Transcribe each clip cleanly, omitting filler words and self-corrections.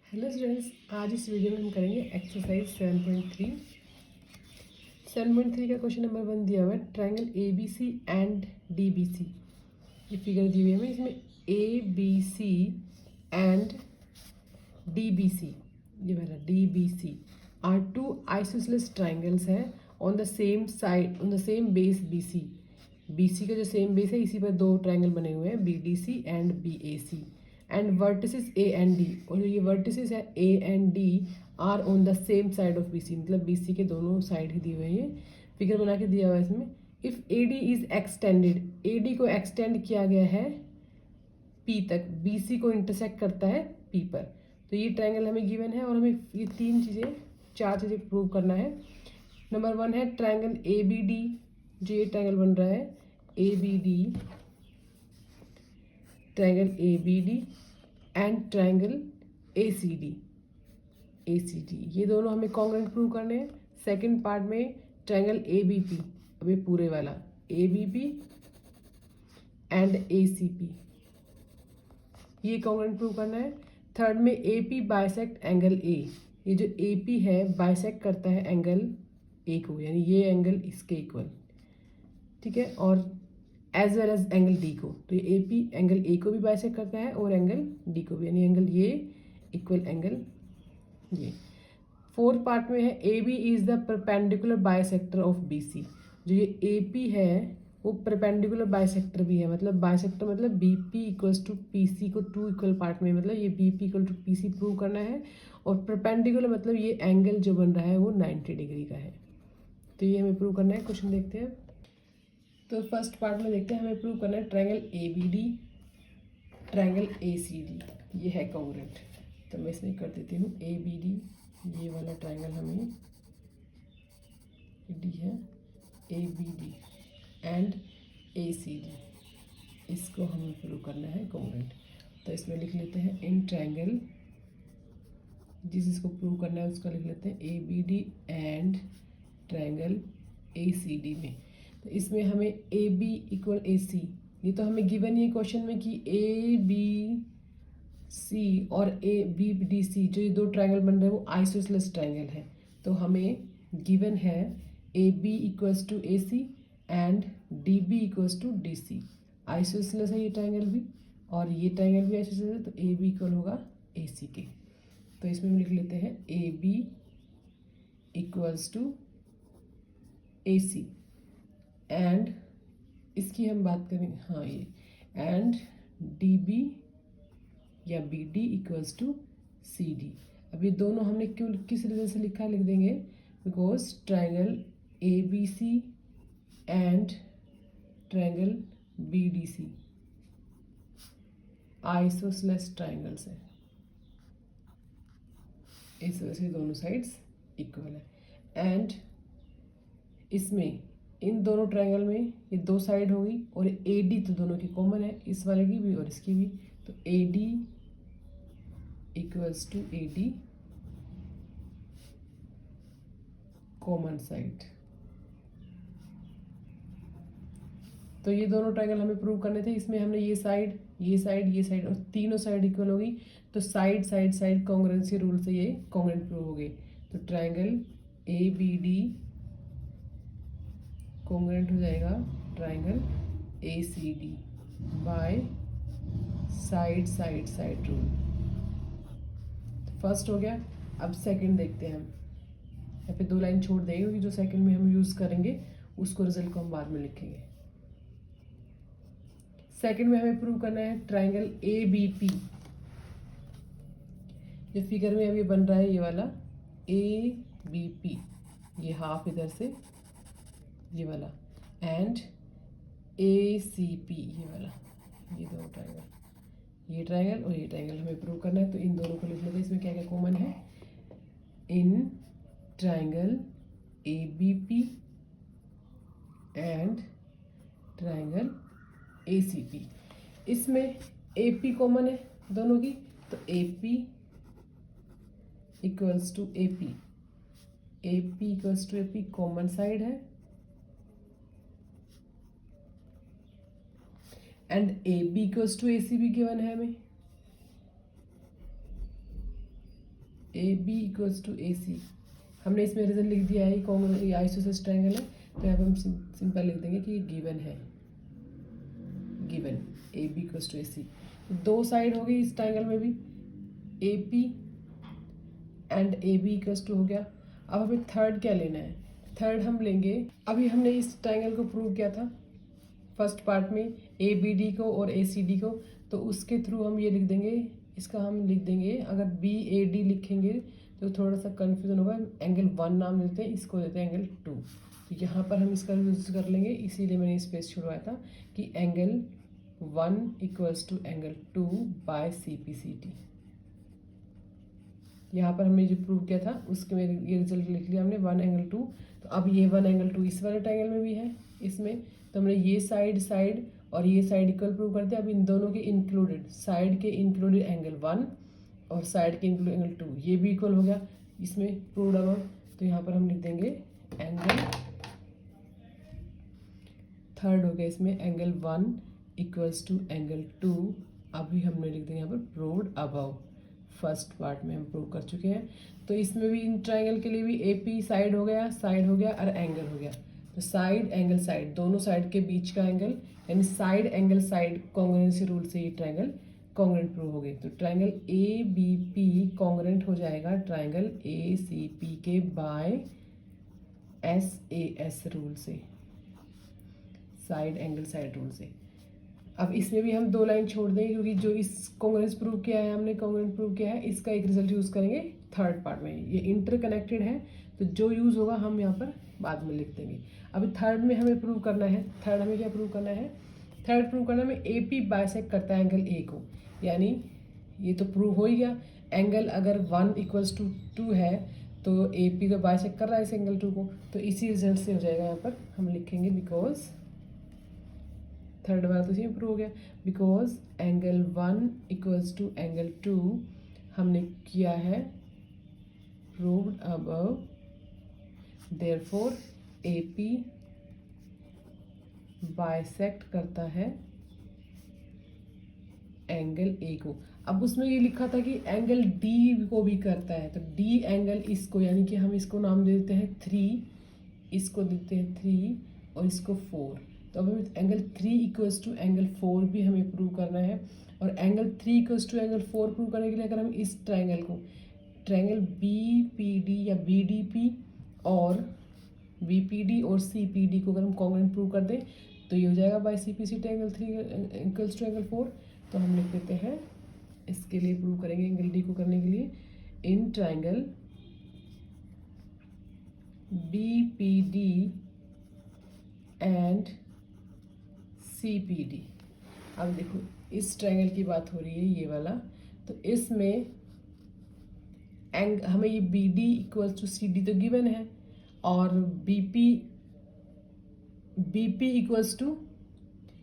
Hello students, आज इस video में हम करेंगे एक्सरसाइज 7.3। 7.3 का क्वेश्चन नंबर 1 दिया हुआ है, triangle A B C and D B C. ये फिगर दी हुई है हमें, इसमें A B C and D B C, ये वाला D B C are two isosceles triangles हैं on the same side, on the same base B C. B C का जो सेम बेस है, इसी पर दो ट्राइंगल बने हुए हैं, B D C and B A C and vertices A and D. और ये वर्टिसेस है A and D are on the same side of B C, मतलब बी सी के दोनों साइड ही दिए हुए हैं। फिगर बना के दिया हुआ है इसमें, if A D is extended, A D को एक्सटेंड किया गया है पी तक, बी सी को इंटरसेक्ट करता है पी पर। तो ये ट्रायंगल हमें गिवन है और हमें ये चार चीज़ें प्रूव करना है। नंबर 1 है ट्रायंगल ए बी डी, जो ये ट्रायंगल बन रहा है A B D, triangle A B D and triangle A C D, A C D, ये दोनों हमें कॉन्ग्रुएंट प्रूव करने हैं। सेकंड पार्ट में ट्रायंगल ए बी पी, अभी पूरे वाला A B P and A C P, ये कॉन्ग्रुएंट प्रूव करना है। थर्ड में A P bisect angle A, ये जो ए पी है बाइसेक्ट करता है एंगल ए को, यानी ये एंगल इसके इक्वल, ठीक है, और as well as angle D को। तो ये ए पी एंगल ए को भी बाइसेक्ट करता है और एंगल डी को भी, यानी एंगल ये इक्वल एंगल ये। फोर्थ पार्ट में है A B is the perpendicular bisector of B C, जो ये ए पी है वो परपेंडिकुलर बाइसेक्टर भी है, मतलब बाइसेक्टर मतलब B P equals to P C को टू इक्वल पार्ट में, मतलब ये B P equal to P C prove करना है। और परपेंडिकुलर मतलब ये एंगल जो बन रहा है वो 90 डिग्री का है। तो ये हमें प्रूव करना है। क्वेश्चन देखते हैं। तो फर्स्ट पार्ट में देखते हैं, हमें प्रूव करना है triangle A B D, triangle A C D, ये है कॉन्ग्रुएंट। तो मैं इसमें कर देती हूँ ए बी डी, ये वाला ट्रायंगल हमें डी है, A B D and A C D, इसको हमें प्रूव करना है कॉन्ग्रुएंट। तो इसमें लिख लेते हैं इन ट्रायंगल, जिसको प्रूव करना है उसका लिख लेते हैं A B D and triangle A C D में। तो इसमें हमें A B equal A C, ये तो हमें गिवन ही है क्वेश्चन में कि ए बी सी और ए बी डी सी, जो ये दो ट्रायंगल बन रहे हैं वो आइसोसेलेस ट्रायंगल है। तो हमें गिवन है A B equals to A C and D B equals to D C. Isosceles है ये ट्रायंगल भी और ये ट्रायंगल भी आइसोसेलेस है, तो ए बी इक्वल होगा ए सी के। तो इसमें हम लिख लेते हैं A B equals to A C and इसकी हम बात करेंगे, हाँ ये, एंड डी बी या B D equals to C D. अब ये दोनों हमने क्यों किस रीजन से लिखा है, लिख देंगे because triangle A B C and triangle B D C isosceles triangles है, इस वजह से दोनों साइड्स इक्वल है। एंड इसमें इन दोनों ट्रायंगल में ये दो साइड होगी और ए डी तो दोनों की कॉमन है, इस वाले की भी और इसकी भी। तो A D equals to A D common side. तो ये दोनों ट्रायंगल हमें प्रूव करने थे। इसमें हमने ये साइड ये साइड ये साइड और तीनों साइड इक्वल होगी, तो side side side congruency rule से ये कॉन्ग्रुएंट प्रूव हो गए। तो triangle A B D congruent हो जाएगा triangle A C D by side side side rule. First हो गया। अब सेकंड देखते हैं हम, यहाँ पे दो लाइन छोड़ देंगे क्योंकि जो सेकंड में हम यूज़ करेंगे उसको रिजल्ट को हम बाद में लिखेंगे। सेकंड में हमें प्रूव करना है ट्रायंगल ए बी पी, जो फिगर में अभी बन रहा है ये वाला ए बी पी, ये हाफ इधर से ये वाला, एंड ए सी पी ये वाला, ये दो ट्रायंगल, ये ट्रायंगल और ये ट्रायंगल हमें प्रूव करना है। तो इन दोनों को लिख लेते हैं। इसमें क्या क्या कॉमन है, in triangle A B P and triangle A C P, इसमें ए पी कॉमन है दोनों की, तो A P equals to A P, A P equals to A P common side है, and A B equals to A C भी given है हमें। A B equals to A C, हमने इसमें रिजल्ट लिख दिया है, ये आइसोसेलेस ट्रायंगल है, तो यहाँ पे हम सिंपल लिख देंगे कि ये गिवन है, given A B equals to A C. दो साइड हो गई इस ट्रायंगल में भी, A P and A B equals to हो गया। अब हमें थर्ड क्या लेना है, थर्ड हम लेंगे, अभी हमने इस ट्रायंगल को प्रूव किया था फर्स्ट पार्ट में ए बी डी को और ए सी डी को, तो उसके थ्रू हम ये लिख देंगे, इसका हम लिख देंगे, अगर बी ए डी लिखेंगे तो थोड़ा सा कन्फ्यूजन होगा, एंगल 1 नाम देते हैं, इसको देते हैं एंगल 2। तो यहाँ पर हम इसका यूज कर लेंगे, इसीलिए मैंने स्पेस छुड़वाया था कि angle 1 equals to angle 2 by C P C T. यहाँ पर हमने जो प्रूव किया था उसके में ये रिजल्ट लिख लिया हमने 1 एंगल 2। तो अब ये 1 एंगल 2 इस वाले ट्रायंगल में भी है इसमें, तो हमने ये साइड और ये साइड इक्वल प्रूव कर दिया। अब इन दोनों के इंक्लूडेड, साइड के इंक्लूडेड एंगल 1 और साइड के इंक्लूडेड एंगल 2, ये भी इक्वल हो गया इसमें प्रूव्ड अब। तो यहाँ पर हम लिख देंगे एंगल, थर्ड हो गया इसमें एंगल 1 इक्वल्स टू एंगल 2, अभी हमने लिख देंगे यहाँ पर प्रूव्ड अबव। फर्स्ट पार्ट में हम प्रूव कर चुके हैं। तो इसमें भी इन ट्रायंगल के लिए भी ए पी साइड हो गया और एंगल हो गया। तो साइड एंगल साइड, दोनों साइड के बीच का एंगल, यानी side angle side congruency rule से ये ट्रायंगल कॉन्ग्रुएंट प्रूव हो गई। तो triangle A B P congruent हो जाएगा ट्रायंगल ए सी पी के by S A S rule से, साइड एंगल साइड रूल से। अब इसमें भी हम 2 लाइन छोड़ देंगे, क्योंकि जो इस कॉन्ग्रुएंस प्रूव किया है हमने, कॉन्ग्रुएंट प्रूव किया है, इसका एक रिजल्ट यूज़ करेंगे थर्ड पार्ट में। ये इंटरकनेक्टेड है, तो जो यूज़ होगा हम यहाँ पर बाद में लिख देंगे। अभी थर्ड में हमें प्रूव करना है, थर्ड हमें क्या प्रूव करना है, थर्ड प्रूव करना है ए पी बाइसेक्ट करता है एंगल ए को, यानी ये तो प्रूव हो ही गया, एंगल अगर 1 इक्वल्स टू 2 है तो ए पी तो बाइसेक्ट कर रहा है इस एंगल 2 को, तो इसी रिजल्ट से हो जाएगा। यहाँ पर हम लिखेंगे बिकॉज, थर्ड वाला तो इसी में प्रूव हो गया, because angle 1 equals to angle 2 हमने किया है proved above, therefore A P bisect करता है एंगल ए को। अब उसमें ये लिखा था कि एंगल डी को भी करता है, तो डी एंगल इसको, यानी कि हम इसको नाम दे देते हैं 3, इसको देते हैं 3 और इसको 4। तो अब हमें एंगल 3 इक्वल्स टू एंगल 4 भी हमें प्रूव करना है। और angle 3 equals to angle 4 prove करने के लिए अगर हम इस ट्रायंगल को, ट्रायंगल बी पी डी या बी डी पी और बी पी डी और सी पी डी को अगर हम कॉन्ग्रुएंट प्रूव कर दें तो ये हो जाएगा by C P C T angle 3 equals to angle 4। तो हम लिख देते हैं, इसके लिए प्रूव करेंगे एंगल डी को करने के लिए, इन triangle B P D and C P D. अब देखो इस ट्रायंगल की बात हो रही है, ये वाला, तो इसमें हमें ये B D equals to C D तो गिवन है, और B P equals to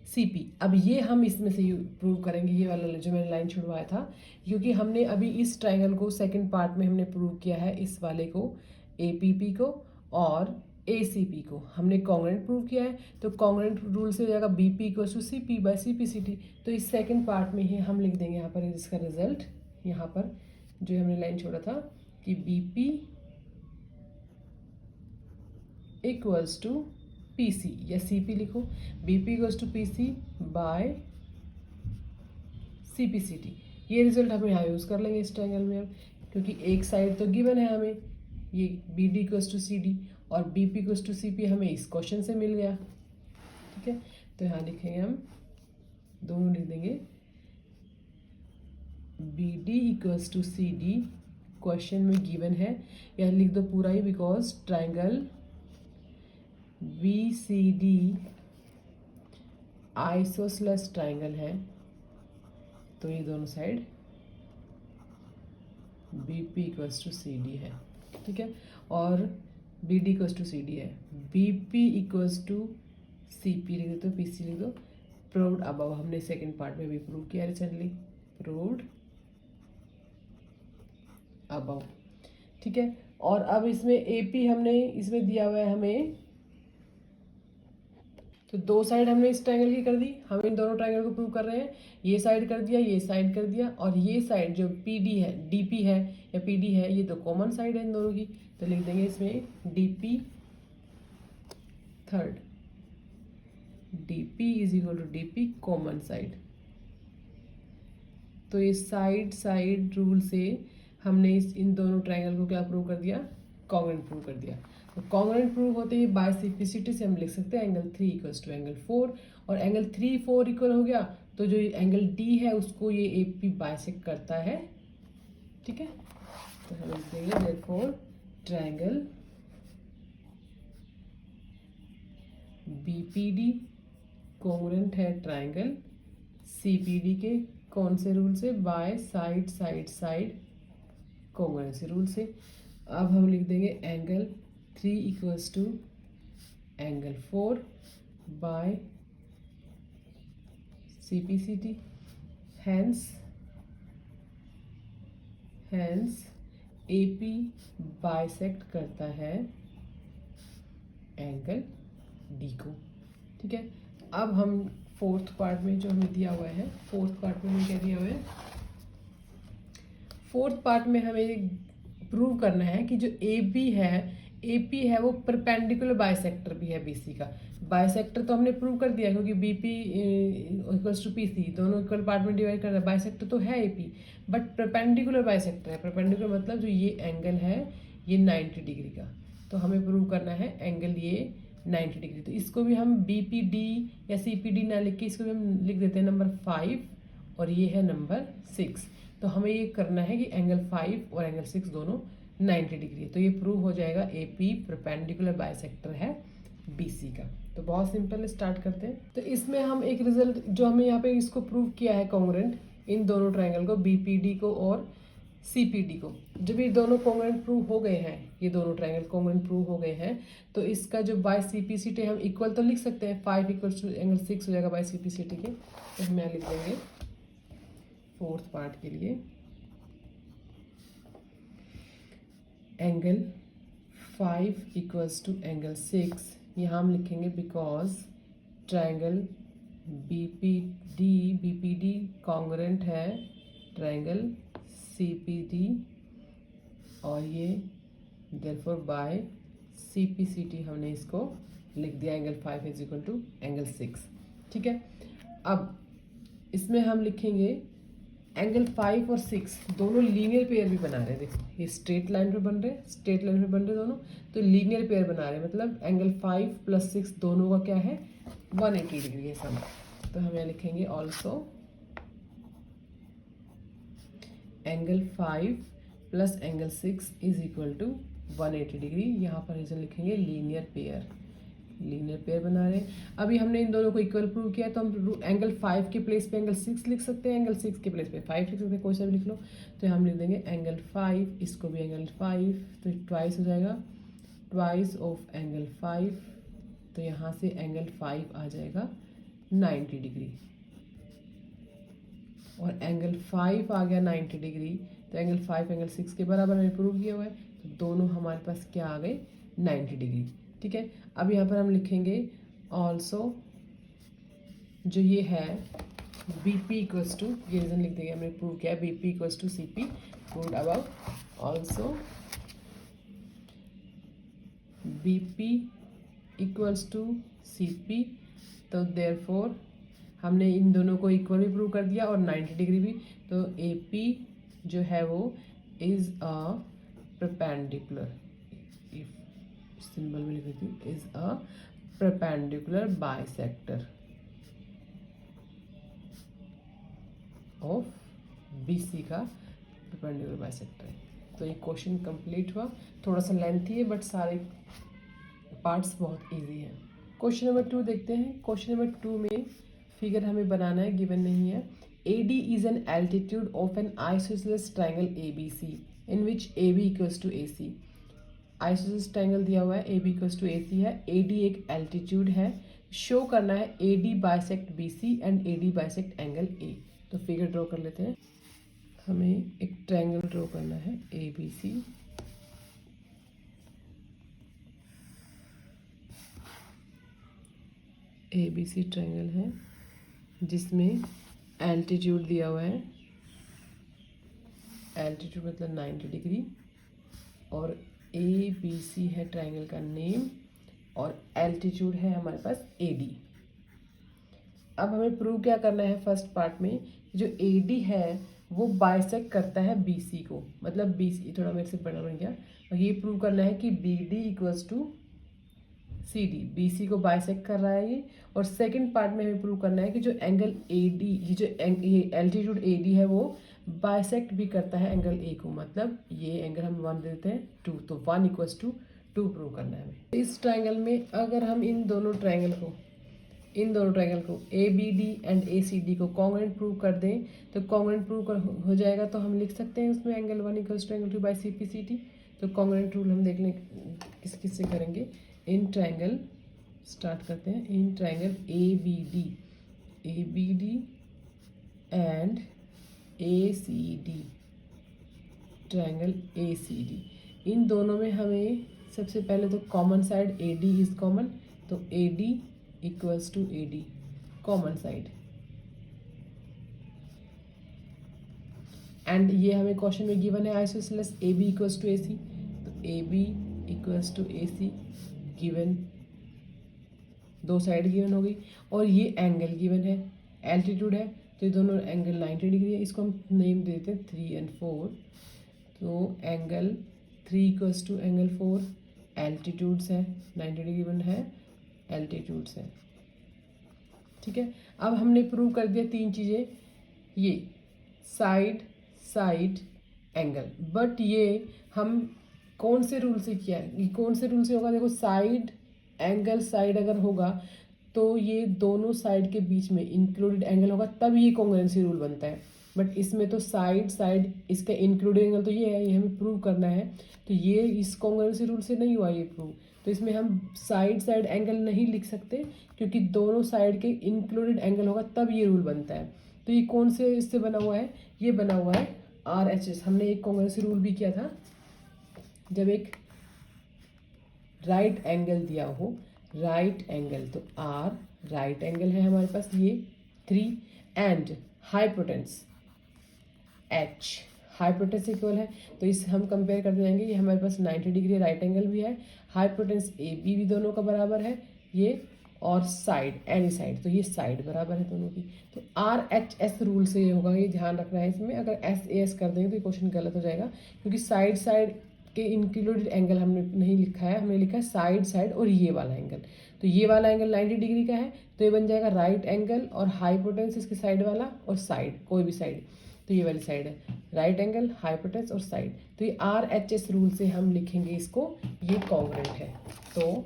C P. अब ये हम इसमें से प्रूव करेंगे, ये वाला जो मैंने लाइन छुड़वाया था, क्योंकि हमने अभी इस ट्रायंगल को सेकंड पार्ट में हमने प्रूव किया है, इस वाले को ए पी पी को और ए सी पी को हमने कॉन्ग्रुएंट प्रूव किया है। तो कॉन्ग्रुएंट रूल से हो जाएगा B P equals to C P by C P C T. तो इस सेकंड पार्ट में ही हम लिख देंगे यहाँ पर इसका रिजल्ट, यहाँ पर जो हमने लाइन छोड़ा था कि B P equals to P C, या सी पी लिखो, B P equals to P C by C P C T. ये रिजल्ट हम यहाँ यूज़ कर लेंगे इस ट्रायंगल में, क्योंकि एक साइड तो गिवन है हमें, ये B D equals to C D और B P equals to C P हमें इस क्वेश्चन से मिल गया। ठीक है, तो यहाँ लिखेंगे हम, दोनों लिख देंगे, B D equals to C D question में गिवन है, या लिख दो पूरा ही, because triangle B C D isosceles triangle है, तो ये दोनों side B P equals to C D है। ठीक है, और B D equals to C D है, B P equals to C P लिख दो, पी सी लिख दो, प्रूव्ड अबव हमने सेकेंड पार्ट में भी प्रूव किया रिसेंटली, प्रूव्ड अबव। ठीक है, और अब इसमें ए पी हमने इसमें दिया हुआ है हमें, तो दो साइड हमने इस ट्रायंगल की कर दी, हम इन दोनों ट्रायंगल को प्रूव कर रहे हैं। ये साइड कर दिया, ये साइड कर दिया, और ये साइड जो पी डी है, डी पी है या पी डी है, ये तो कॉमन साइड है इन दोनों की, तो लिख देंगे इसमें D P third, D P is equal to D P common side. तो ये साइड साइड रूल से हमने इन दोनों ट्रायंगल को क्या प्रूव कर दिया, कॉन्ग्रुएंट प्रूव कर दिया। तो कॉन्ग्रुएंट प्रूव होते ही बायसिप्लिसिटी से हम लिख सकते हैं एंगल 3 इक्वल्स टू एंगल 4, और एंगल 3 4 इक्वल हो गया तो जो एंगल डी है उसको ये ए पी बाइसेक्ट करता है। ठीक है, तो हम लिख देंगे therefore triangle B P D congruent है ट्रायंगल सी पी डी के, कौन से रूल से, by side side side congruency rule से। अब हम लिख देंगे angle 3 equals to angle 4 by C P C T, hence A P bisect करता है एंगल डी को। ठीक है, अब हम फोर्थ पार्ट में जो हमें दिया हुआ है, फोर्थ पार्ट में हमें क्या दिया हुआ है, फोर्थ पार्ट में हमें प्रूव करना है कि जो ए बी है वो परपेंडिकुलर बाइसेक्टर भी है बीसी का। बाइसेक्टर तो हमने प्रूव कर दिया क्योंकि बीपी इक्वल्स टू पीसी, दोनों इक्वल पार्ट में डिवाइड कर रहा है, बाइसेक्टर तो है एपी, बट परपेंडिकुलर बाइसेक्टर है। परपेंडिकुलर मतलब जो ये एंगल है ये 90 डिग्री का, तो हमें प्रूव करना है एंगल ये 90 डिग्री। तो इसको भी हम बी पी डी या सी पी डी ना लिख के इसको भी हम लिख देते हैं नंबर 5, और ये है नंबर 6। तो हमें ये करना है कि एंगल 5 और एंगल 6 दोनों 90 डिग्री है, तो ये प्रूव हो जाएगा ए पी परपेंडिकुलर बाइसेक्टर है बी सी का। तो बहुत सिंपल, स्टार्ट करते हैं। तो इसमें हम एक रिजल्ट जो हमने यहाँ पे इसको प्रूव किया है कॉन्ग्रुएंट, इन दोनों ट्रायंगल को बी पी डी को और सी पी डी को, जब ये दोनों कॉन्ग्रुएंट प्रूव हो गए हैं, ये दोनों ट्रायंगल कॉन्ग्रुएंट प्रूव हो गए हैं, तो इसका जो by C P C T हम इक्वल तो लिख सकते हैं, 5 इक्वल्स टू एंगल 6 हो जाएगा by C P C T के। तो हम यहाँ लिख देंगे फोर्थ पार्ट के लिए एंगल 5 इक्वल्स टू एंगल 6, यहाँ हम लिखेंगे because triangle B P D congruent है ट्रायंगल सी पी डी, और ये therefore by C P C T हमने इसको लिख दिया angle 5 is equal to angle 6। ठीक है, अब इसमें हम लिखेंगे एंगल 5 और 6 दोनों लीनियर पेयर भी बना रहे हैं। देखो ये स्ट्रेट लाइन पे बन रहे हैं, स्ट्रेट लाइन पे बन रहे दोनों, तो लीनियर पेयर बना रहे हैं, मतलब एंगल 5 + 6 दोनों का क्या है 180 डिग्री है सम। तो हम यहाँ लिखेंगे also angle 5 + angle 6 is equal to 180 degree. यहाँ पर रीजन लिखेंगे लीनियर पेयर बना रहे हैं। अभी हमने इन दोनों को इक्वल प्रूव किया, तो हम एंगल 5 के प्लेस पे एंगल 6 लिख सकते हैं, एंगल 6 के प्लेस पे 5 लिख सकते हैं, कोई सा भी लिख लो। तो हम लिख देंगे एंगल 5, इसको भी एंगल 5, तो ट्वाइस हो जाएगा, ट्वाइस ऑफ एंगल 5, तो यहाँ से एंगल 5 आ जाएगा 90 डिग्री, और एंगल 5 आ गया 90 डिग्री, तो एंगल 5 एंगल 6 के बराबर हमें प्रूव किया हुआ है, तो दोनों हमारे पास क्या आ गए 90 डिग्री। ठीक है, अब यहाँ पर हम लिखेंगे ऑल्सो जो ये है बी पी इक्वल्स टू, ये रीजन लिख देंगे, हमने प्रूव किया है B P equals to C P proved above, also B P equals to C P. तो देयरफॉर हमने इन दोनों को इक्वल भी प्रूव कर दिया और 90 डिग्री भी। तो ए पी जो है वो इज अ परपेंडिकुलर, सिंबल में लिख देती हूँ, is a perpendicular bisector of B C का परपेंडिकुलर बाइसेक्टर है। तो ये क्वेश्चन कंप्लीट हुआ, थोड़ा सा लेंथी है बट सारे पार्ट्स बहुत इजी हैं। क्वेश्चन नंबर 2 देखते हैं। क्वेश्चन नंबर 2 में फिगर हमें बनाना है, गिवन नहीं है। AD is an altitude of an isosceles triangle ABC in which AB equals to AC। Isosceles triangle दिया हुआ है, AB equals to AC है, AD एक एल्टीट्यूड है, शो करना है AD bisect BC and AD bisect angle A। तो figure draw कर लेते हैं। हमें एक ट्रायंगल ड्रॉ करना है ABC, A B C triangle है जिसमें एल्टीट्यूड दिया हुआ है, एल्टीट्यूड मतलब 90 डिग्री, और ए बी सी है ट्रायंगल का नेम, और एल्टीट्यूड है हमारे पास ए डी। अब हमें प्रूव क्या करना है फर्स्ट पार्ट में, जो ए डी है वो बाइसेक्ट करता है बी सी को, मतलब बी सी थोड़ा मेरे से बड़ा बन गया, और ये प्रूव करना है कि B D equals to C D, B C को बाइसेक्ट कर रहा है ये। और सेकंड पार्ट में हमें प्रूव करना है कि जो एंगल ए डी, ये जो एल्टीट्यूड ए डी है वो बाइसेक्ट भी करता है एंगल ए को, मतलब ये एंगल हम 1 देते हैं 2, तो 1 इक्वल्स टू 2 प्रूव करना है हमें। इस ट्राइंगल में अगर हम इन दोनों ट्राइंगल को A B D and A C D को कॉन्ग्रुएंट प्रूव कर दें, तो कॉन्ग्रुएंट प्रूव हो जाएगा, तो हम लिख सकते हैं उसमें angle 1 equals to angle 2 by C P C T. तो कॉन्ग्रुएंट रूल हम देख लें किस किस से करेंगे। इन ट्राइंगल स्टार्ट करते हैं, इन triangle A B D and A C D, triangle A C D, इन दोनों में हमें सबसे पहले तो common side A D is common, तो A D equals to A D common side, and ये हमें क्वेश्चन में गिवन है isosceles A B equals to ए सी, तो A B equals to A C given, दो साइड गिवन हो गई, और ये एंगल गिवन है, एल्टीट्यूड है, तो ये दोनों एंगल 90 डिग्री है, इसको हम नेम देते हैं 3 and 4, तो angle 3 equals to angle 4, altitudes है 90 डिग्री गिवन है, एल्टीट्यूड्स है, ठीक है। अब हमने प्रूव कर दिया 3 चीज़ें, ये साइड साइड एंगल, बट ये हम कौन से रूल से किया है, ये कौन से रूल से होगा, देखो साइड एंगल साइड अगर होगा तो ये दोनों साइड के बीच में इंक्लूडेड एंगल होगा, तब ये कॉन्ग्रुएंसी रूल बनता है, बट इसमें तो साइड साइड इसका इंक्लूडेड एंगल तो ये है, ये हमें प्रूव करना है, तो ये इस कॉन्ग्रुएंसी रूल से नहीं हुआ ये प्रूव, तो इसमें हम साइड साइड एंगल नहीं लिख सकते, क्योंकि दोनों साइड के इंक्लूडेड एंगल होगा तब ये रूल बनता है। तो ये कौन से इससे बना हुआ है, ये बना हुआ है RHS, हमने एक कॉन्ग्रुएंसी रूल भी किया था, जब एक राइट एंगल दिया हो, राइट एंगल, तो R राइट एंगल है हमारे पास ये 3, and hypotenuse H hypotenuse equal है, तो इस हम कंपेयर करते जाएंगे, ये हमारे पास 90 डिग्री राइट एंगल भी है, हाइपोटेंस ए बी भी दोनों का बराबर है ये, और साइड एनी साइड, तो ये साइड बराबर है दोनों की, तो RHS रूल से ये होगा, ये ध्यान रखना है इसमें, अगर SAS कर देंगे तो ये क्वेश्चन गलत हो जाएगा, क्योंकि साइड साइड के इंक्लूडेड एंगल हमने नहीं लिखा है, हमने लिखा है साइड साइड और ये वाला एंगल, तो ये वाला एंगल 90 डिग्री का है, तो ये बन जाएगा राइट एंगल और हाइपोटेंस इसके साइड वाला, और साइड कोई भी साइड, तो ये वाली साइड है राइट एंगल हाइपोटेंस और साइड, तो ये RHS रूल से हम लिखेंगे इसको, ये कॉन्ग्रुएंट है, तो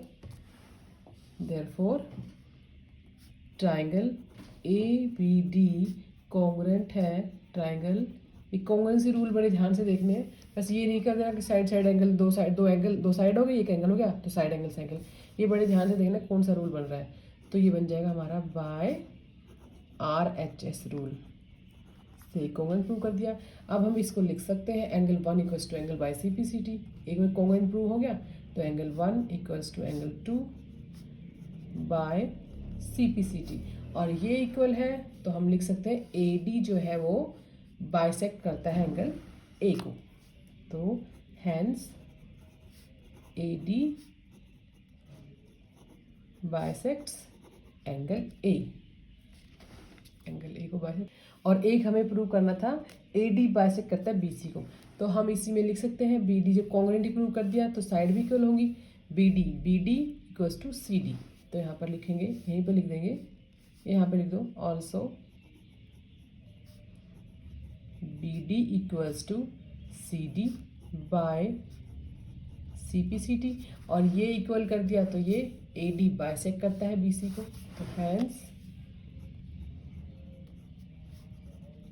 देयरफॉर ट्राइंगल ABD कॉन्ग्रुएंट है ट्राइंगल, ये कॉन्ग्रुएंसी रूल बड़े ध्यान से देखने हैं, बस ये नहीं कर देना कि साइड साइड एंगल, दो साइड हो गई, एक एंगल हो गया तो साइड एंगल से एंगल, ये बड़े ध्यान से देखना कौन सा रूल बन रहा है, तो ये बन जाएगा हमारा बाय RHS रूल से कॉन्ग्रुएंट प्रूव कर दिया। अब हम इसको लिख सकते हैं angle 1 equals to angle by CPCT, एक में कॉन्ग्रुएंट प्रूव हो गया, तो angle 1 equals to angle 2 by CPCT, और ये इक्वल है, तो हम लिख सकते हैं AD जो है वो बाइसेक्ट करता है एंगल A को, तो hence AD bisects angle A, angle A को बाइसेक्ट, और एक हमें प्रूव करना था AD बाइसेक्ट करता है BC को, तो हम इसी में लिख सकते हैं BD, जब कॉन्ग्रुएंट प्रूव कर दिया तो साइड भी इक्वल होंगी, BD इक्वल्स टू CD, तो यहाँ पर लिखेंगे, यहीं पर लिख देंगे, यहाँ पे लिख दो also BD equals to CD by CPCT, और ये इक्वल कर दिया तो ये AD बाइसेक्ट करता है BC को, तो हैंस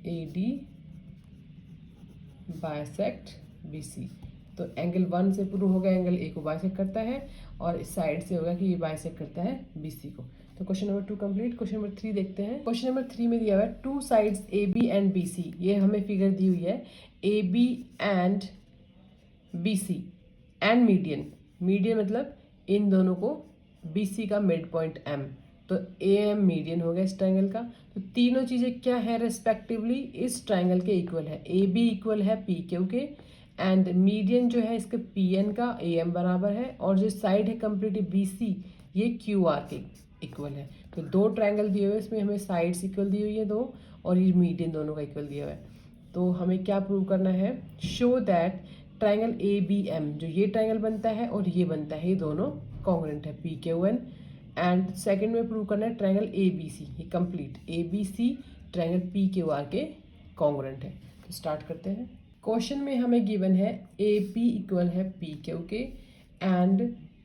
AD बाइसेक्ट BC, तो एंगल 1 से प्रूव हो गया एंगल A को बाइसेक्ट करता है, और इस साइड से होगा कि ये बाइसेक्ट करता है BC को, तो question number 2 complete. Question number 3 देखते हैं। क्वेश्चन नंबर 3 में दिया हुआ है 2 साइड्स AB एंड BC, ये हमें फिगर दी हुई है, AB and BC and median, median मतलब इन दोनों को BC का मिड पॉइंट M, तो ए एम मीडियन हो गया इस ट्राइंगल का। तो तीनों चीज़ें क्या है रेस्पेक्टिवली इस ट्राइंगल के इक्वल है। ए बी इक्वल है पी क्यू के, एंड मीडियन जो है इसके पी एन का ए एम बराबर है, और जो साइड है कंप्लीट बी सी ये क्यू आर के इक्वल है। तो दो ट्राइंगल दिए हुए हैं, इसमें हमें साइड्स इक्वल दी हुई है दो, और ये मीडियन दोनों का इक्वल दिया हुआ है। तो हमें क्या प्रूव करना है, show that triangle A B M, जो ये ट्राइंगल बनता है और ये बनता है, ये दोनों कॉन्ग्रुएंट है P Q N. And second में प्रूव करना है ट्राइंगल ए बी सी, ये complete A B C triangle P Q R के कॉन्ग्रुएंट है। तो स्टार्ट करते हैं। क्वेश्चन में हमें गिवन है ए पी इक्वल है पी क्यू के, एंड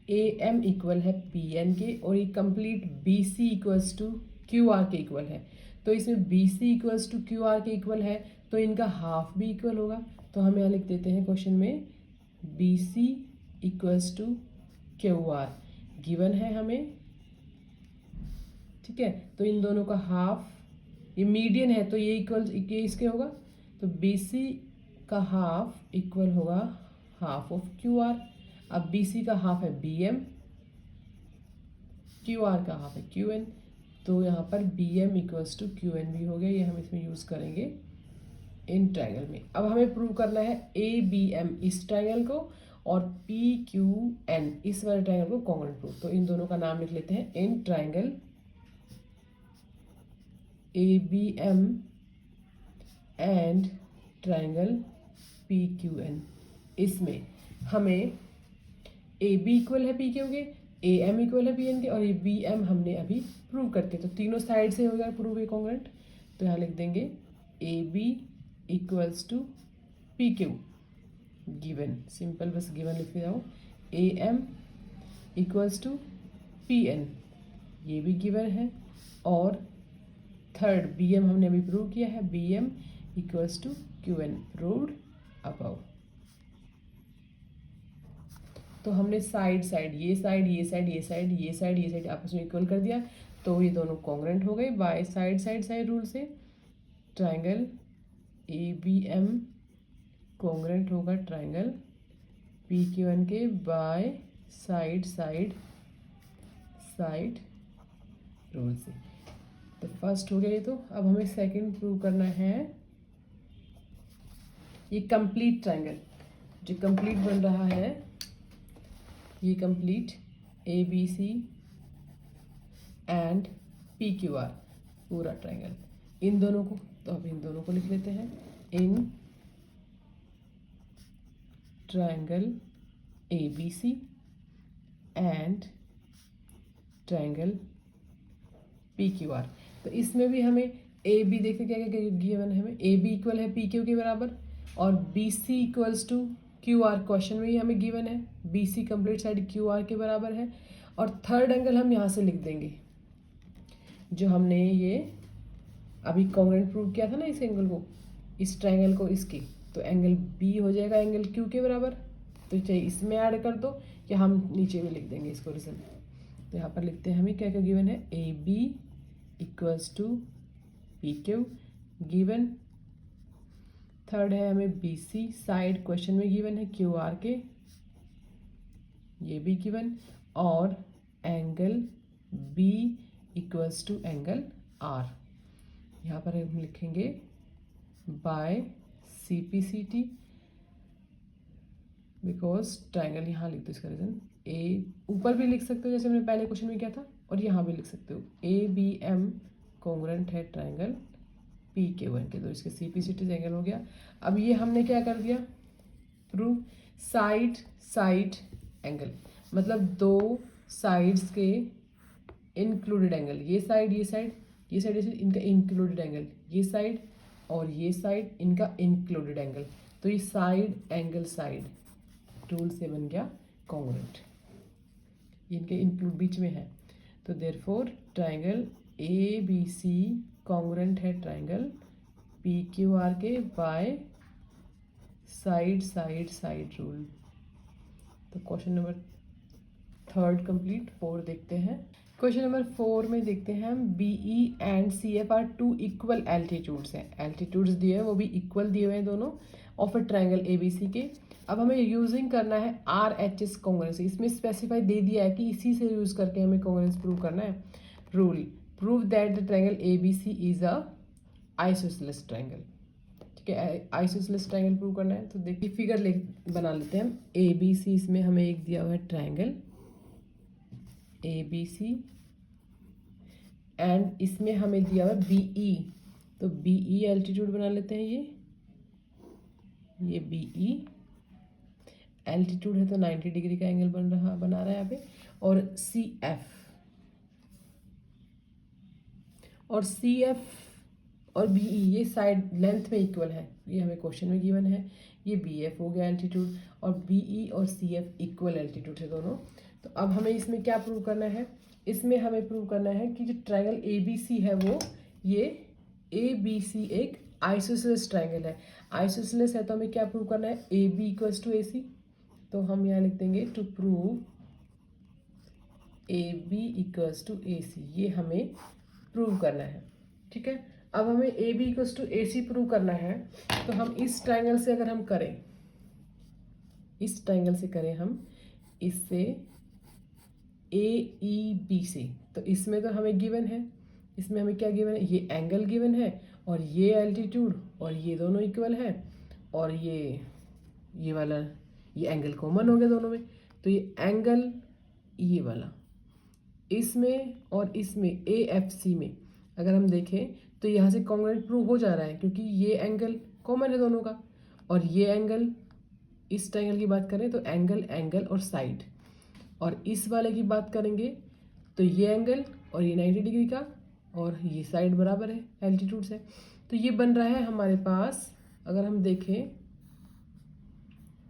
ए एम इक्वल है पी एन के, और ये complete B C equals to Q R के इक्वल है। तो इसमें B C equals to Q R के इक्वल है, तो इनका हाफ भी इक्वल होगा। तो हम यहाँ लिख देते हैं क्वेश्चन में B C equals to Q R given है हमें, ठीक है। तो इन दोनों का हाफ, ये मीडियन है तो ये इक्वल ये इसके होगा, तो बी सी का हाफ इक्वल होगा हाफ ऑफ क्यू आर। अब बी सी का हाफ है बी एम, क्यू आर का हाफ है क्यू एन, तो यहाँ पर B M equals to Q N भी हो गया, ये हम इसमें यूज़ करेंगे इन ट्राइंगल में। अब हमें प्रूव करना है ए बी एम इस ट्राइंगल को और पी क्यू एन इस वाले ट्राइंगल को कॉन्ग्रुएंट प्रूव। तो इन दोनों का नाम लिख लेते हैं इन triangle A B M and triangle P Q N. इसमें हमें ए बी इक्वल है पी क्यू के, ए एम इक्वल है पी एन के, और ये बी एम हमने अभी प्रूव करते, तो तीनों साइड से हो गया प्रूव ए कॉन्ग्रुएंट। तो यहाँ लिख देंगे A B equals to P Q given, simple बस गिवन लिख जाओ। A M equals to P N, ये भी गिवन है, और थर्ड बी एम हमने अभी प्रूव किया है, B M equals to Q N proved above. तो हमने साइड साइड ये साइड ये साइड ये साइड ये साइड ये साइड आपस में इक्वल कर दिया, तो ये दोनों कॉन्ग्रुएंट हो गए by side side side rule से। Triangle A B M congruent होगा ट्राइंगल पी क्यू एन के by side side side rule से। तो फर्स्ट हो गया ये। तो अब हमें सेकंड प्रूव करना है, ये कंप्लीट ट्राइंगल जो कंप्लीट बन रहा है, ये complete A B C and P Q R पूरा ट्राइंगल, इन दोनों को, तो अब इन दोनों को लिख लेते हैं इन triangle A B C and triangle P Q R. तो इसमें भी हमें ए बी देखते क्या क्या गिवन है, हमें ए बी इक्वल है पी क्यू के बराबर, और B C equals to Q R question में ही हमें गिवन है, B C complete side Q R के बराबर है। और थर्ड एंगल हम यहाँ से लिख देंगे, जो हमने ये अभी कॉन्ग्रुएंट प्रूव किया था ना इस एंगल को, इस ट्राइंगल को इसकी, तो एंगल बी हो जाएगा एंगल क्यू के बराबर। तो चाहे इसमें ऐड कर दो या हम नीचे भी लिख देंगे इसको रिजल्ट। तो यहाँ पर लिखते हैं हमें क्या क्या गिवन है, A B equals to P Q given. Third है हमें बी सी साइड क्वेश्चन में गिवन है क्यू आर के, ये भी गिवन, और angle B equals to angle R. यहाँ पर हम लिखेंगे by C P C T, because triangle यहाँ लिख दो, इसका रीजन ए ऊपर भी लिख सकते हो जैसे हमने पहले क्वेश्चन में किया था, और यहाँ भी लिख सकते हो ए बी एम कॉन्ग्रुएंट है ट्राइंगल पी क्यू एन के, तो इसके C P C T angle हो गया। अब ये हमने क्या कर दिया, प्रूव साइड साइड एंगल, मतलब दो साइड्स के इंक्लूडेड एंगल, ये साइड ये साइड ये साइड इनका इंक्लूडेड एंगल, ये साइड और ये साइड इनका इंक्लूडेड एंगल, तो ये साइड एंगल साइड रूल से बन गया कॉन्ग्रुएंट, इनके इंक्लूड बीच में है। तो therefore triangle A B C congruent है ट्राइंगल पी क्यू आर के by side side side rule. तो क्वेश्चन नंबर थर्ड कंप्लीट। 4 देखते हैं। क्वेश्चन नंबर 4 में देखते हैं हम BE and C F are two equal altitudes हैं, एल्टीट्यूड्स दिए हैं वो भी इक्वल दिए हुए हैं दोनों of a triangle A B C के। अब हमें यूजिंग करना है आर एच एस कॉन्ग्रुएंस, इसमें स्पेसिफाई दे दिया है कि इसी से यूज़ करके हमें कॉन्ग्रुएंस प्रूव करना है। Rule, prove that the triangle A B C is a isosceles triangle. ठीक है, आइसोसेलेस ट्रायंगल प्रूव करना है। तो देखिए फिगर बना लेते हैं हम। ए बी सी, इसमें हमें एक दिया हुआ है triangle A B C, and इसमें हमें दिया हुआ है बी ई। तो बी ई एल्टीट्यूड बना लेते हैं। ये बी ई एल्टीट्यूड है, तो 90 डिग्री का एंगल बना रहा है यहाँ पे। और सी एफ, और सी एफ और बी ई ये साइड लेंथ में इक्वल है, ये हमें क्वेश्चन में गिवन है। ये बी एफ हो गया एल्टीट्यूड, और बी ई और सी एफ इक्वल एल्टीट्यूड है दोनों। तो अब हमें इसमें क्या प्रूव करना है? इसमें हमें प्रूव करना है कि जो ट्रायंगल ए बी सी है वो, ये ए बी सी एक आइसोसेलेस ट्रायंगल है। आइसोसेलेस है तो हमें क्या प्रूव करना है? ए बी इक्वल्स टू ए सी। तो हम यहाँ लिख देंगे to prove A B equals to A C, ये हमें प्रूव करना है। ठीक है, अब हमें A B equals to A C prove करना है। तो हम इस ट्रायंगल से अगर हम करें, इस ट्रायंगल से करें हम इससे ए ई बी से, तो इसमें तो हमें गिवन है, इसमें हमें क्या गिवन है? ये एंगल गिवन है, और ये एल्टीट्यूड, और ये दोनों इक्वल है, और ये वाला, ये एंगल कॉमन हो गया दोनों में। तो ये एंगल, ये वाला, इसमें और इसमें ए एफ सी में अगर हम देखें तो यहाँ से कॉन्ग्रुएंट प्रूव हो जा रहा है, क्योंकि ये एंगल कॉमन है दोनों का। और ये एंगल, इस ट्रायंगल की बात करें तो एंगल, एंगल और साइड, और इस वाले की बात करेंगे तो ये एंगल और ये 90 डिग्री का, और ये साइड बराबर है एल्टीट्यूड से। तो ये बन रहा है हमारे पास, अगर हम देखें,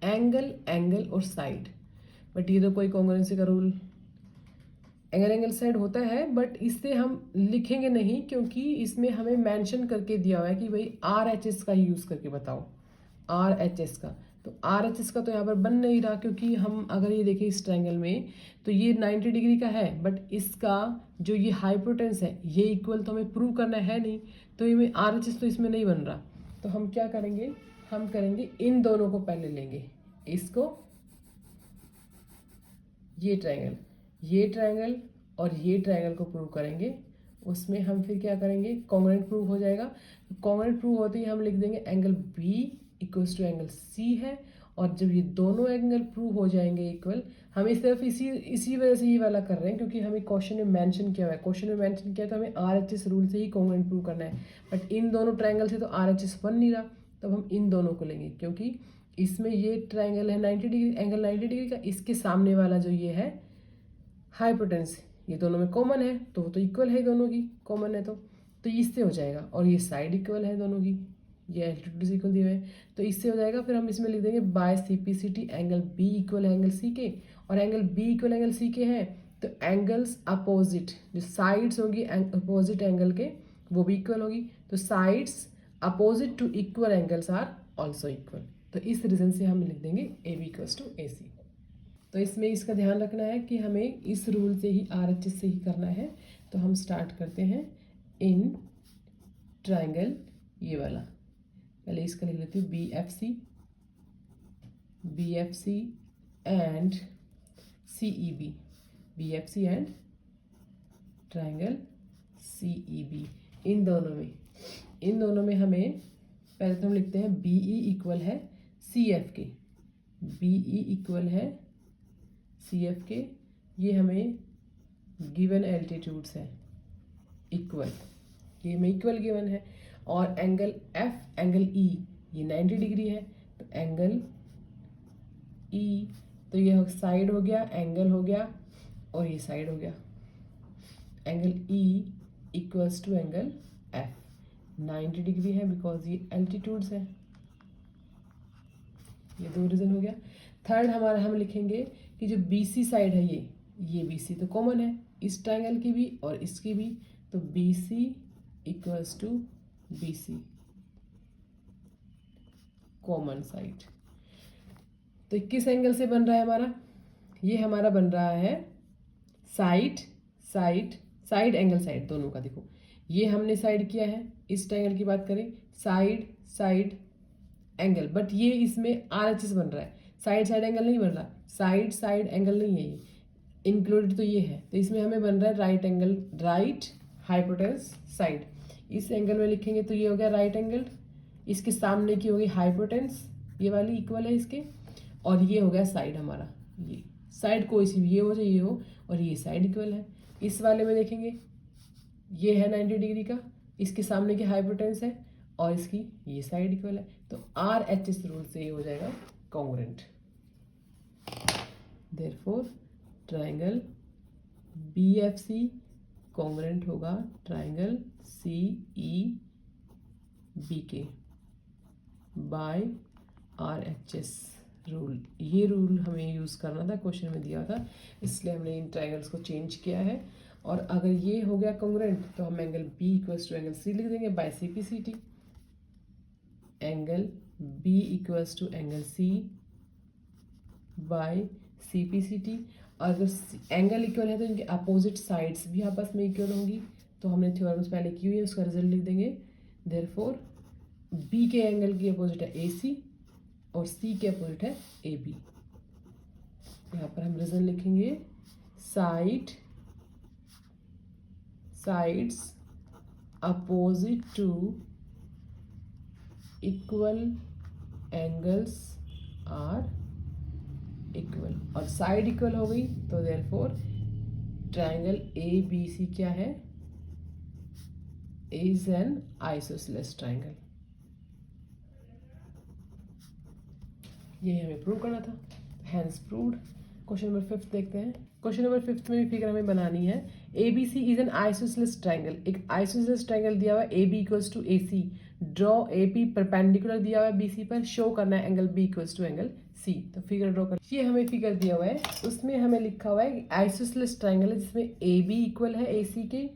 एंगल, एंगल और साइड। बट ये तो कोई कॉन्ग्रुएंसी का रूल, एंगल एंगल साइड होता है, बट इससे हम लिखेंगे नहीं, क्योंकि इसमें हमें मेंशन करके दिया हुआ है कि भाई आर एच एस का यूज़ करके बताओ, आर एच एस का। तो आर एच एस का तो यहाँ पर बन नहीं रहा, क्योंकि हम अगर ये देखें इस ट्रायंगल में तो ये 90 डिग्री का है, बट इसका जो ये हाइपोटेंस है ये इक्वल तो हमें प्रूव करना है नहीं, तो ये आर एच एस तो इसमें नहीं बन रहा। तो हम क्या करेंगे? हम करेंगे इन दोनों को पहले लेंगे, इसको, ये ट्रायंगल और ये ट्रायंगल को प्रूव करेंगे। उसमें हम फिर क्या करेंगे? कॉन्ग्रुएंट प्रूव हो जाएगा। कॉन्ग्रुएंट प्रूव होते ही हम लिख देंगे angle B equals to angle C है, और जब ये दोनों एंगल प्रूव हो जाएंगे इक्वल, हमें सिर्फ इसी वजह से ये वाला कर रहे हैं क्योंकि हमें क्वेश्चन में मेंशन किया हुआ है। क्वेश्चन में मेंशन किया तो हमें आर एच एस रूल से ही कॉन्ग्रुएंट प्रूव करना है, बट इन दोनों ट्रायंगल से तो आर एच एस बन नहीं रहा, तब हम इन दोनों को लेंगे, क्योंकि इसमें ये ट्रायंगल है 90 डिग्री, एंगल 90 डिग्री का, इसके सामने वाला जो ये है हाइपोटेंस, ये दोनों में कॉमन है, तो इक्वल है दोनों की, कॉमन है तो इससे हो जाएगा। और ये साइड इक्वल है दोनों की, ये एल्टीट्यूड इक्वल दिए हुए हैं, तो इससे हो जाएगा। फिर हम इसमें लिख देंगे by C P C T angle B equal angle C के, और angle B equal angle C के हैं तो एंगल्स अपोजिट, जो साइड्स होगी अपोजिट एंगल के वो भी इक्वल होगी। तो sides opposite to equal angles are also equal. तो इस रीजन से हम लिख देंगे ए बी इक्वल्स टू ए सी। तो इसमें इसका ध्यान रखना है कि हमें इस रूल से ही, आर एच एस से ही करना है। तो हम स्टार्ट करते हैं इन ट्रायंगल, ये वाला, पहले इसका लिख लेती हूँ B F C and C E B, B F C and triangle C E B. इन दोनों में हमें पहले तो हम लिखते हैं बी ई इक्वल है सी एफ के, बी ई इक्वल है सी एफ के, ये हमें गिवन एल्टीट्यूड्स है इक्वल, ये हमें इक्वल गिवन है। और एंगल एफ, एंगल ई, ये 90 डिग्री है, तो एंगल ई, तो ये साइड हो गया, एंगल हो गया, और ये साइड हो गया। Angle E equals to angle F, 90 degree है बिकॉज ये एल्टीट्यूड्स है। ये दो रीजन हो गया। थर्ड हमारा हम लिखेंगे कि जो बी सी साइड है, ये बी सी तो कॉमन है इस ट्रायंगल की भी और इसकी भी, तो B C equals to B C common side. तो किस एंगल से बन रहा है हमारा? ये हमारा बन रहा है साइड एंगल साइड दोनों का। देखो ये हमने साइड किया है, इस ट्रायंगल की बात करें, साइड एंगल, बट ये इसमें आर एच एस बन रहा है, साइड एंगल नहीं बन रहा, साइड एंगल नहीं है, ये इंक्लूडेड तो ये है, तो इसमें हमें बन रहा है right angle, right hypotenuse side. इस एंगल में लिखेंगे तो ये हो गया राइट एंगल, इसके सामने की होगी हाइपोटेन्यूस, ये वाली इक्वल है इसके, और ये हो गया साइड हमारा, ये साइड कोई सी भी, ये हो ये हो, और ये साइड इक्वल है। इस वाले में देखेंगे ये है 90 डिग्री का, इसके सामने की हाइपोटेन्यूस है और इसकी ये साइड इक्वल है, तो RHS रूल से ये हो जाएगा congruent. Therefore triangle BFC congruent होगा triangle CEBK by RHS rule. ये रूल हमें यूज़ करना था, क्वेश्चन में दिया था, इसलिए हमने इन ट्राइंगल्स को चेंज किया है। और अगर ये हो गया कॉन्ग्रुएंट तो हम angle B equals to angle C लिख देंगे by CPCT। Angle B equals to angle C by CPCT। अगर एंगल इक्वल है तो इनके अपोजिट साइड्स भी आपस में इक्वल होंगी, तो हमने थ्योरम्स पहले की हुई है, उसका रिजल्ट लिख देंगे। देयरफॉर B के एंगल की अपोजिट है AC और C के अपोजिट है AB। यहाँ पर हम रिजल्ट लिखेंगे sides opposite to equal angles are equal, और साइड इक्वल हो गई तो देयरफॉर ट्राइंगल ABC क्या है, इज एन आइसोसेलेस ट्राइंगल। यही हमें प्रूव करना था, हैंस प्रूव्ड। क्वेश्चन नंबर 5 देखते हैं। क्वेश्चन नंबर 5 में भी फिगर हमें बनानी है। ABC is an isosceles triangle, एक आइसोसेलेस ट्राइंगल दिया हुआ है AB equals to AC, draw AP perpendicular दिया हुआ है BC पर, शो करना है angle B equals to angle C। तो फिगर ड्रॉ कर, ये हमें फिगर दिया हुआ है, उसमें हमें लिखा हुआ है आइसोसेलेस ट्राइंगल है जिसमें AB इक्वल है AC के,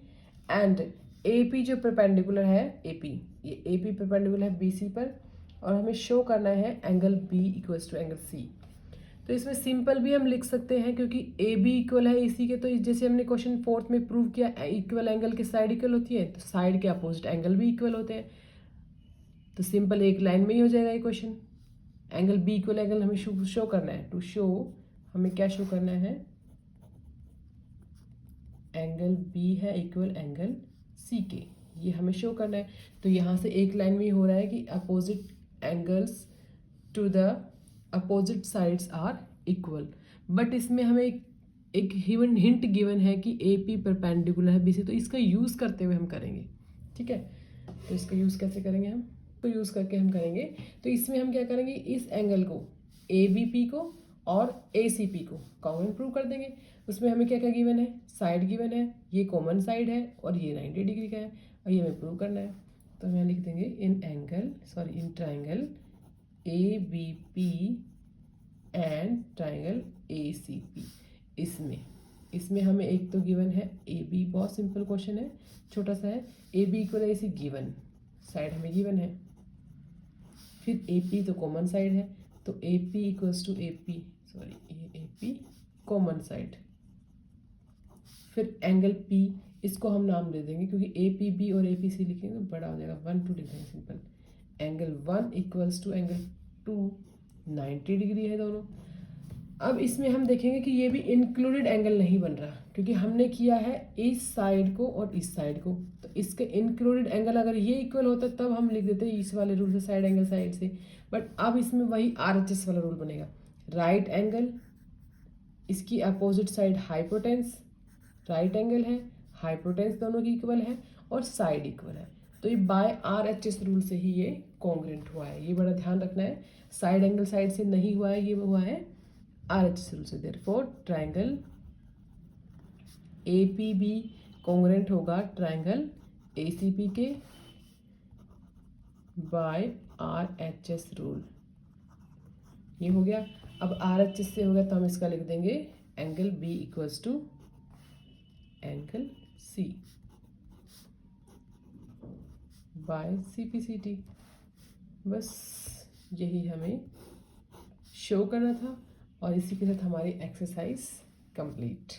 एंड AP जो परपेंडिकुलर है AP, ये AP परपेंडिकुलर है BC पर, और हमें शो करना है angle B equals to angle C। तो इसमें सिंपल भी हम लिख सकते हैं क्योंकि AB इक्वल है AC के, तो जैसे हमने क्वेश्चन 4 में प्रूव किया इक्वल एंगल के साइड इक्वल होती है, तो साइड के अपोजिट एंगल भी इक्वल होते हैं, तो सिंपल एक लाइन में ही हो जाएगा ये question. Angle B equal angle हमें शो करना है, टू शो हमें क्या शो करना है, एंगल B है इक्वल एंगल C के, ये हमें शो करना है। तो यहाँ से एक लाइन में ही हो रहा है कि opposite angles to the opposite sides are equal, but इसमें हमें एक हिंट गिवन है कि AP परपेंडिकुलर है BC, तो इसका यूज़ करते हुए हम करेंगे, ठीक है। तो इसका यूज़ कैसे करेंगे हम, तो यूज़ करके हम करेंगे, तो इसमें हम क्या करेंगे, इस एंगल को ABP को और ACP को कॉन्ग्रुएंट प्रूव कर देंगे। उसमें हमें क्या क्या गिवन है, साइड गिवन है, ये कॉमन साइड है और ये 90 डिग्री का है, और ये हमें प्रूव करना है। तो हम लिख देंगे in triangle ABP and triangle ACP। इसमें हमें एक तो गिवन है AB, बहुत सिंपल क्वेश्चन है, छोटा सा है, AB इक्वल है AC गिवन, साइड हमें गिवन है, फिर AP तो कॉमन साइड है, तो AP equals to AP common side, फिर एंगल P, इसको हम नाम दे देंगे क्योंकि APB और APC लिखेंगे तो बड़ा हो जाएगा, 1 2 लिख देंगे simple. Angle 1 equals to angle 2, 90 degree है दोनों। अब इसमें हम देखेंगे कि ये भी इंक्लूडेड एंगल नहीं बन रहा क्योंकि हमने किया है इस साइड को और इस साइड को, तो इसके इंक्लूडेड एंगल अगर ये इक्वल होता तब हम लिख देते इस वाले रूल से, साइड एंगल साइड से, बट अब इसमें वही RHS वाला रूल बनेगा। राइट एंगल, इसकी अपोजिट साइड हाइपोटेन्स, राइट एंगल है, हाइपोटेन्स दोनों की इक्वल है और साइड इक्वल है, तो ये बाय RHS रूल से ही ये कॉन्ग्रुएंट हुआ है, ये बड़ा ध्यान रखना है। साइड एंगल साइड से नहीं हुआ है, ये हुआ है RHS रूल से। देयरफॉर ट्राइंगल APB कॉन्ग्रुएंट होगा ट्राइंगल ACP के बाय RHS रूल, ये हो गया। अब RHS से हो गया तो हम इसका लिख देंगे angle B equals to angle C by CPCT। बस यही हमें शो करना था और इसी के साथ हमारी एक्सरसाइज कंप्लीट।